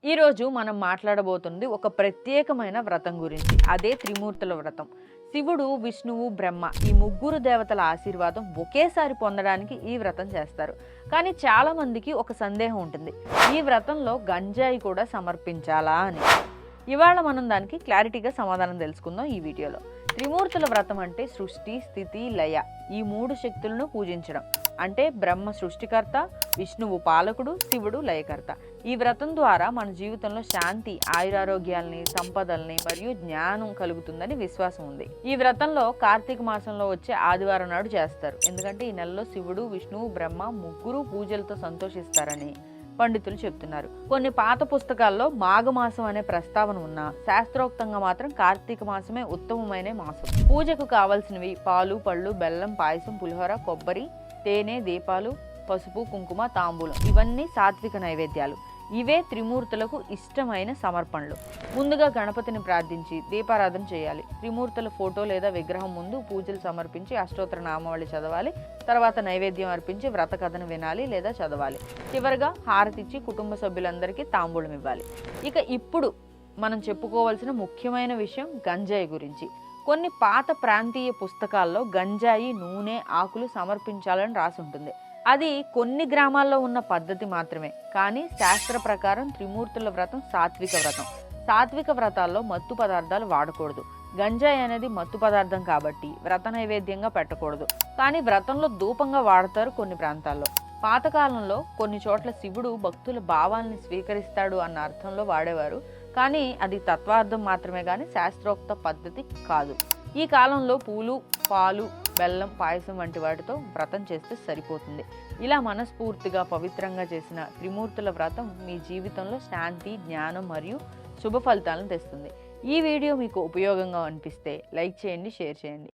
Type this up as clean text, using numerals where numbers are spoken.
ఈరోజు మనం మాట్లాడబోతుంది ఒక ప్రత్యేకమైన వ్రతం గురించి. అదే త్రిమూర్తుల వ్రతం. శివుడు, విష్ణువు, బ్రహ్మ ఈ ముగ్గురు దేవతల ఆశీర్వాదం ఒకేసారి పొందడానికి ఈ వ్రతం చేస్తారు. కానీ చాలా మందికి ఒక సందేహం ఉంటుంది, ఈ వ్రతంలో గంజాయి కూడా సమర్పించాలా అని. ఇవాళ మనం దానికి క్లారిటీగా సమాధానం తెలుసుకుందాం ఈ వీడియోలో. త్రిమూర్తుల వ్రతం అంటే సృష్టి, స్థితి, లయ ఈ మూడు శక్తులను పూజించడం. అంటే బ్రహ్మ సృష్టికర్త, విష్ణువు పాలకుడు, శివుడు లయకర్త. ఈ వ్రతం ద్వారా మన జీవితంలో శాంతి, ఆయురారోగ్యాల్ని, సంపదల్ని మరియు జ్ఞానం కలుగుతుందని విశ్వాసం ఉంది. ఈ వ్రతంలో కార్తీక మాసంలో వచ్చే ఆదివారం నాడు చేస్తారు. ఎందుకంటే ఈ నెలలో శివుడు, విష్ణువు, బ్రహ్మ ముగ్గురు పూజలతో సంతోషిస్తారని పండితులు చెప్తున్నారు. కొన్ని పాత పుస్తకాల్లో మాఘమాసం అనే ప్రస్తావన ఉన్నా శాస్త్రోక్తంగా మాత్రం కార్తీక మాసమే ఉత్తమమైన మాసం. పూజకు కావలసినవి పాలు, పళ్ళు, బెల్లం, పాయసం, పులిహోర, కొబ్బరి, తేనె, దీపాలు, పసుపు, కుంకుమ, తాంబూలం ఇవన్నీ సాత్విక నైవేద్యాలు. ఇవే త్రిమూర్తులకు ఇష్టమైన సమర్పణలు. ముందుగా గణపతిని ప్రార్థించి దీపారాధన చేయాలి. త్రిమూర్తుల ఫోటో లేదా విగ్రహం ముందు పూజలు సమర్పించి అష్టోత్తర నామావళి చదవాలి. తర్వాత నైవేద్యం అర్పించి వ్రత కథను వినాలి లేదా చదవాలి. చివరిగా హారతిచ్చి కుటుంబ సభ్యులందరికీ తాంబూలం ఇవ్వాలి. ఇప్పుడు మనం చెప్పుకోవాల్సిన ముఖ్యమైన విషయం గంజాయి గురించి. కొన్ని పాత ప్రాంతీయ పుస్తకాల్లో గంజాయి, నూనె, ఆకులు సమర్పించాలని రాసి ఉంటుంది. అది కొన్ని గ్రామాల్లో ఉన్న పద్ధతి మాత్రమే. కానీ శాస్త్ర ప్రకారం త్రిమూర్తుల వ్రతం సాత్విక వ్రతం. సాత్విక వ్రతాల్లో మత్తు పదార్థాలు వాడకూడదు. గంజాయి అనేది మత్తు పదార్థం కాబట్టి వ్రత నైవేద్యంగా పెట్టకూడదు. కానీ వ్రతంలో ధూపంగా వాడతారు కొన్ని ప్రాంతాల్లో. పాతకాలంలో కొన్ని చోట్ల శివుడు భక్తుల భావాల్ని స్వీకరిస్తాడు అన్న అర్థంలో వాడేవారు. కానీ అది తత్వార్థం మాత్రమే కానీ శాస్త్రోక్త పద్ధతి కాదు. ఈ కాలంలో పూలు, పాలు, బెల్లం, పాయసం వంటి వాటితో వ్రతం చేస్తే సరిపోతుంది. ఇలా మనస్ఫూర్తిగా పవిత్రంగా చేసిన త్రిమూర్తుల వ్రతం మీ జీవితంలో శాంతి, జ్ఞానం మరియు శుభ ఫలితాలను తెస్తుంది. ఈ వీడియో మీకు ఉపయోగంగా అనిపిస్తే లైక్ చేయండి, షేర్ చేయండి.